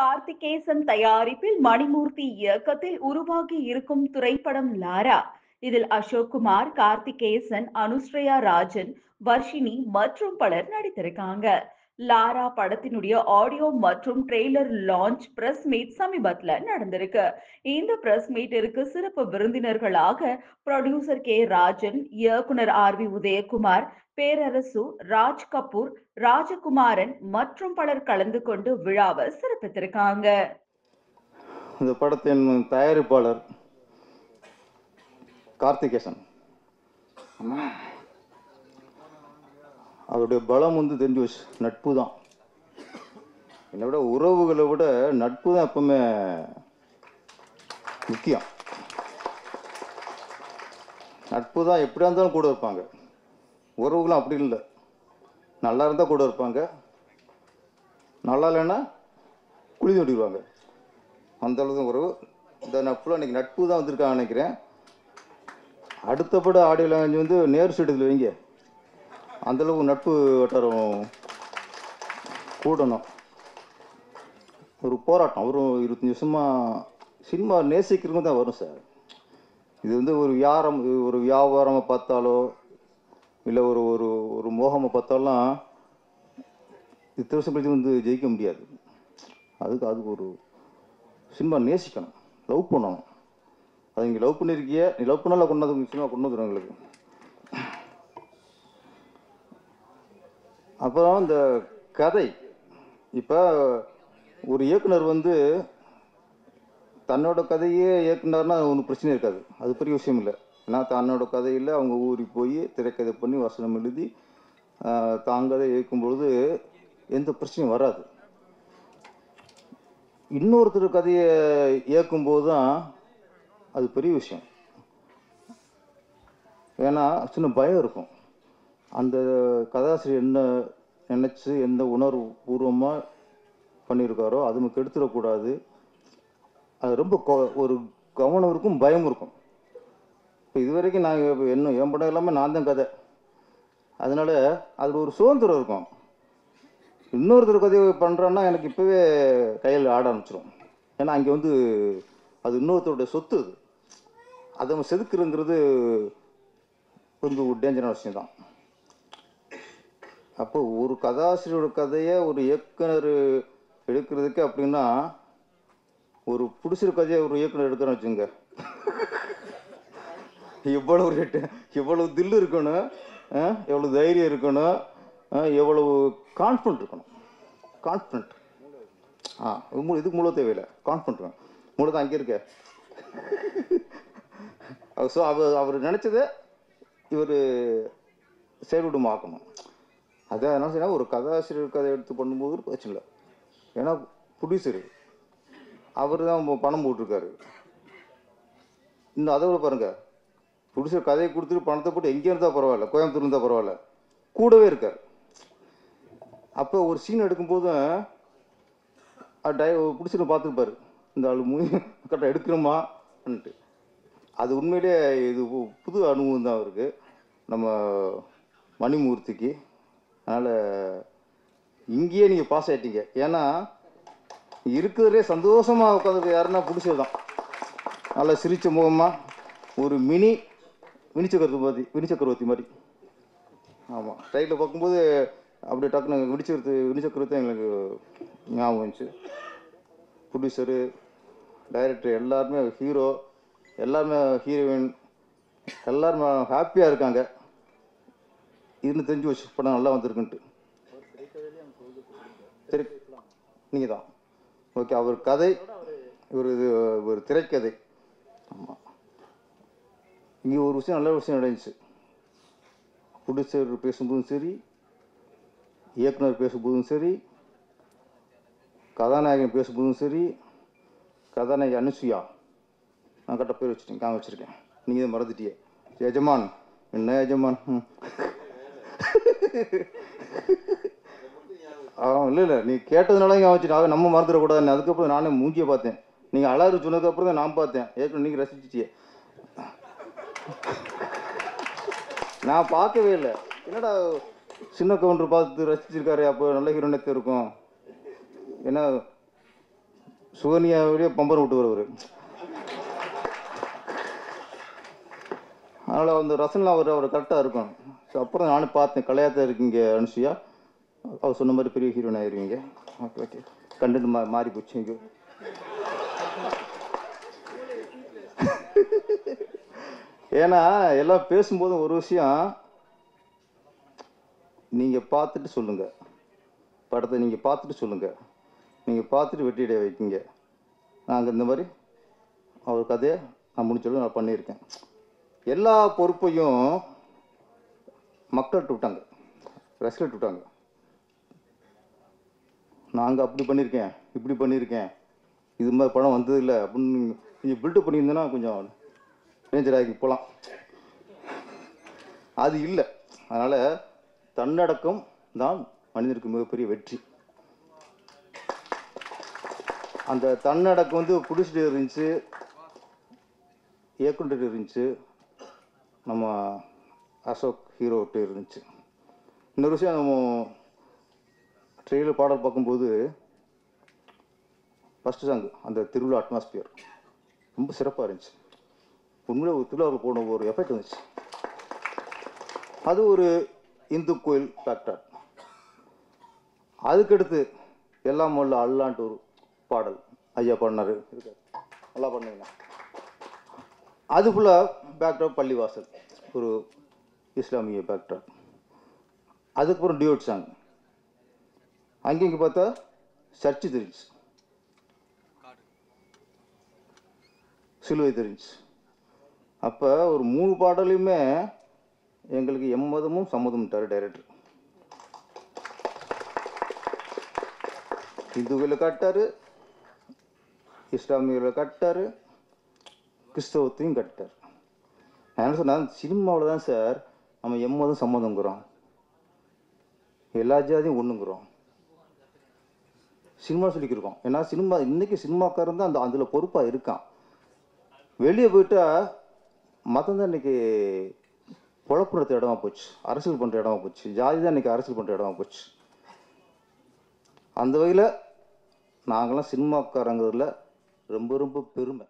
கார்த்திகேசன் தயாரிப்பில் மணிமூர்த்தி இயக்கத்தில் உருவாகி இருக்கும் திரைப்படம் லாரா. இதில் அசோக்குமார், கார்த்திகேசன், அனுஸ்ரயா ராஜன், வர்ஷினி மற்றும் பலர் நடித்திருக்காங்க. லாரா படத்தினுடைய ஆடியோ மற்றும் ட்ரெய்லர் லான்ச் பிரஸ் மீட் சமீபத்துல நடந்திருக்கு. இந்த பிரஸ் மீட்டிற்கு சிறப்பு விருந்தினர்களாக புரொடியூசர் கே ராஜன், இயக்குனர் ஆர்.வி. உதயகுமார், பேரரசு, ராஜ் கபூர், ராஜகுமாரன் மற்றும் பலர் கலந்து கொண்டு விழாவை சிறப்பித்திருக்காங்க. இந்த படத்தின் தயாரிப்பாளர் கார்த்திகேசன். அவருடைய பலம் வந்து தெரிஞ்சு வச்சு நட்பு தான். என்னை விட உறவுகளை விட நட்பு தான் எப்பவுமே முக்கியம். நட்பு தான் எப்படியா இருந்தாலும் கூட இருப்பாங்க. உறவுகளும் அப்படி இல்லை. நல்லா இருந்தால் கூட இருப்பாங்க, நல்லா இல்லைன்னா குழி தோண்டிடுவாங்க. அந்த அளவுக்கு உறவு. இந்த நட்புல இன்னைக்கு நட்பு தான் வந்திருக்காங்க நினைக்கிறேன். அடுத்தபடி ஆடியோ லாங்குவேஜ் வந்து நேரு ஸ்டேடியத்தில் வைங்க. அந்தளவுக்கு நட்பு வட்டாரம் கூடணும். ஒரு போராட்டம். ஒரு 25 வருஷமாக சினிமா நேசிக்கிறவங்க தான் வரும் சார். இது வந்து ஒரு வியாபாரமாக பார்த்தாலோ இல்லை ஒரு ஒரு ஒரு மோகமாக பார்த்தாலாம் இத்தனை வருஷம் கழிச்சு வந்து ஜெயிக்க முடியாது. அதுக்கு ஒரு சினிமா நேசிக்கணும், லவ் பண்ணணும். அது நீங்கள் லவ் பண்ணியிருக்கிய, நீ லவ் பண்ணால கொண்டாந்து சினிமா கொண்டு வந்துடும் எங்களுக்கு. அப்புறம் இந்த கதை, இப்போ ஒரு இயக்குனர் வந்து தன்னோட கதையே இயக்குனர்னா ஒன்றும் பிரச்சனை இருக்காது. அது பெரிய விஷயம் இல்லை. ஏன்னா தன்னோட கதையில் அவங்க ஊருக்கு போய் திரைக்கதை பண்ணி வசனம் எழுதி தாங்கதை இயக்கும்பொழுது எந்த பிரச்சனையும் வராது. இன்னொருத்தர் கதையை இயக்கும்போது தான் அது பெரிய விஷயம். ஏன்னா சின்ன பயம் இருக்கும். அந்த கதாசிரியர் என்ன நினச்சி எந்த உணர்வு பூர்வமாக பண்ணியிருக்காரோ அது நமக்கு எடுத்துடக்கூடாது. அது ரொம்ப ஒரு கவனம் இருக்கும், பயம் இருக்கும். இப்போ இது வரைக்கும் நான் என் படம் எல்லாமே நான் தான் கதை. அதனால் அதில் ஒரு சுதந்திரம் இருக்கும். இன்னொருத்தர் கதையை பண்ணுறேன்னா எனக்கு இப்போவே கையில் ஆட ஆரம்பிச்சிடும். ஏன்னா அங்கே வந்து அது இன்னொருத்தருடைய சொத்து. அதை நம்ம செதுக்குறங்கிறது கொஞ்சம் ஒரு டேஞ்சரான விஷயம் தான். அப்போ ஒரு கதாசிரியரோட கதையை ஒரு இயக்குனர் எடுக்கிறதுக்கு அப்படின்னா, ஒரு பிடிச்சிரு கதையை ஒரு இயக்குனர் எடுக்கிறேன்னு வச்சுங்க, எவ்வளவு தில்லு இருக்கணும், எவ்வளோ தைரியம் இருக்கணும், எவ்வளவு கான்ஃபிடன்ட் இருக்கணும். கான்ஃபிடன்ட் இதுக்கு மூலம் தேவையில்லை. கான்ஃபிடன்ட் மூலம் தான் அங்கே இருக்க. ஸோ அவர் நினச்சதை இவர் செயல்படுமாக்கணும். அதான் என்ன செய்யணும், ஒரு கதாசிரியர் கதை எடுத்து பண்ணும்போது பிரச்சனை இல்லை. ஏன்னா ப்ரொடியூசரு அவர் தான் பணம் போட்டிருக்காரு. இன்னும் அதை விட பாருங்கள், ப்ரொடியூசர் கதையை கொடுத்துட்டு பணத்தை போட்டு எங்கே இருந்தால் பரவாயில்ல, கோயம்புத்தூர் இருந்தால் பரவாயில்ல, கூடவே இருக்கார். அப்போ ஒரு சீன் எடுக்கும்போதும் ப்ரொடியூசரை பார்த்துருப்பார், இந்த ஆள் கரெக்டாக எடுக்கிறோமான்ட்டு. அது உண்மையிலே இது புது அனுபவம் தான் அவருக்கு, நம்ம மணிமூர்த்திக்கு. அதனால் இங்கேயே நீங்கள் பாஸ் ஆகிட்டீங்க. ஏன்னா இருக்கிறதுலே சந்தோஷமாக உட்காந்துருக்கு யாருன்னா ப்ரொடியூசர் தான். நல்லா சிரித்த முகமாக ஒரு மினி சக்கரவர்த்தி மாதிரி. ஆமாம், ட்ரைட்டில் பார்க்கும்போது அப்படியே டக்குன்னு வினிச்சக்கரவர்த்தி எங்களுக்கு ஞாபகம் வந்துச்சு. ப்ரொடியூசரு, டைரக்டர் எல்லாருமே, ஹீரோ எல்லாருமே, ஹீரோயின் எல்லாருமே ஹாப்பியாக இருக்காங்க. இதுன்னு தெரிஞ்சு வச்சு படம் நல்லா வந்திருக்குன்ட்டு. சரி, நீங்கள் தான் ஓகே. அவர் கதை ஒரு திரைக்கதை. ஆமாம், இங்கே ஒரு விஷயம் நல்ல விஷயம் நடந்துச்சு. ப்ரொடியூசர் பேசும்போதும் சரி, இயக்குனர் பேசும்போதும் சரி, கதாநாயகன் பேசும்போதும் சரி, கதாநாயகி அனுசுயா, நான் கரெக்டாக பேர் வச்சுட்டேன், காம வச்சுருக்கேன், நீங்கள் தான் மறந்துட்டியே. எஜமான் என்ன எஜமான்? இல்லை நீ கேட்டதுனால இங்கே வச்சுட்டு நம்ம மறந்துடக்கூடாதுன்னு. அதுக்கப்புறம் நானே மூஞ்சியை பார்த்தேன். நீங்கள் அழகு சொன்னதுக்கப்புறம் தான் நான் பார்த்தேன். ஏற்கனவே நீங்கள் ரசிச்சிட்டியே, நான் பார்க்கவே இல்லை. என்னடா சின்ன கவுண்டர் பார்த்து ரசிச்சிருக்காரு, அப்போ நல்ல ஹீரோனத்தை இருக்கும். ஏன்னா சுகன்யாவிலேயே பம்பர் விட்டு வருவார். அதனால் அந்த ரசனில் அவர் கரெக்டாக இருக்கும். ஸோ அப்புறம் நானும் பார்த்தேன், கலையாத்தான் இருக்கீங்க அனுஷியா, அவர் சொன்ன மாதிரி பெரிய ஹீரோயின் ஆயிடுவீங்க. ஓகே ஓகே, கண்டென்ட் மாறி போச்சு இங்கே. ஏன்னா எல்லாம் பேசும்போதும் ஒரு விஷயம், நீங்கள் பார்த்துட்டு சொல்லுங்கள், படத்தை நீங்கள் பார்த்துட்டு சொல்லுங்கள், நீங்கள் பார்த்துட்டு வெற்றியடைய வைக்கிங்க. நாங்கள் இந்த மாதிரி அவர் கதையை நான் முடிச்சாலும் நான் பண்ணியிருக்கேன். எல்லா பொறுப்பையும் மக்கள்கிட்ட விட்டாங்க, ரசிகர்கிட்ட விட்டாங்க. நாங்கள் அப்படி பண்ணியிருக்கேன், இப்படி பண்ணியிருக்கேன், இது மாதிரி படம் வந்ததில்லை அப்படின்னு கொஞ்சம் பில்டப் பண்ணியிருந்தேன்னா கொஞ்சம் மேஜர் ஆகி போகலாம். அது இல்லை. அதனால் தன்னடக்கம் தான் மனிதனுக்கு மிகப்பெரிய வெற்றி. அந்த தன்னடக்கம் வந்து புடிச்சிட்டு இருந்துச்சு, இயக்குனர் இருந்துச்சு, நம்ம அசோக் ஹீரோகிட்ட இருந்துச்சு. இன்னொரு விஷயம், நம்ம ட்ரெயிலர் பாடல் பார்க்கும்போது ஃபஸ்ட்டு சாங் அந்த திருவிழா அட்மாஸ்பியர் ரொம்ப சிறப்பாக இருந்துச்சு. உண்மையிலே ஒரு திருவிழாவில் போன ஒரு எஃபெக்ட் இருந்துச்சு. அது ஒரு இந்து கோயில் ஃபேக்டர். அதுக்கடுத்து எல்லாம் உள்ள அல்லான்ட்டு ஒரு பாடல் ஐயா பாடினார், நல்லா பண்ணுங்க. அது ஃபுல்லாக பேக்ட்ராப் பள்ளிவாசல், ஒரு இஸ்லாமிய பேக்ட்ராப். அதுக்கப்புறம் டியூட் சாங். அங்கே இங்கே பார்த்தா சர்ச்சு தெரிஞ்சு, சிலுவை தெரிஞ்சு. அப்போ ஒரு 3 பாடலையுமே எங்களுக்கு எம்மதமும் சம்மதம்ட்டார் டைரக்டர். இந்துக்களை காட்டாரு, இஸ்லாமியர்களை காட்டாரு, கிறிஸ்தவத்தையும் காட்டார். நான் என்ன சொன்னேன், சினிமாவில் தான் சார் நம்ம எம்மதம் சம்மதங்கிறோம், எல்லா ஜாதியும் ஒன்றுங்கிறோம், சினிமா சொல்லிக்கிருக்கோம். ஏன்னா சினிமா இன்னைக்கு சினிமாக்காரன் தான் அதில் பொறுப்பாக இருக்கான். வெளியே போயிட்டா மதம் தான் இன்னைக்கு குழப்புறது இடமா போச்சு, அரசியல் பண்ணுற இடமா போச்சு, ஜாதி தான் இன்னைக்கு அரசியல் பண்ணுற இடமா போச்சு. அந்த வகையில் நாங்களாம் சினிமாக்காரங்கிறதுல ரொம்ப ரொம்ப பெருமை.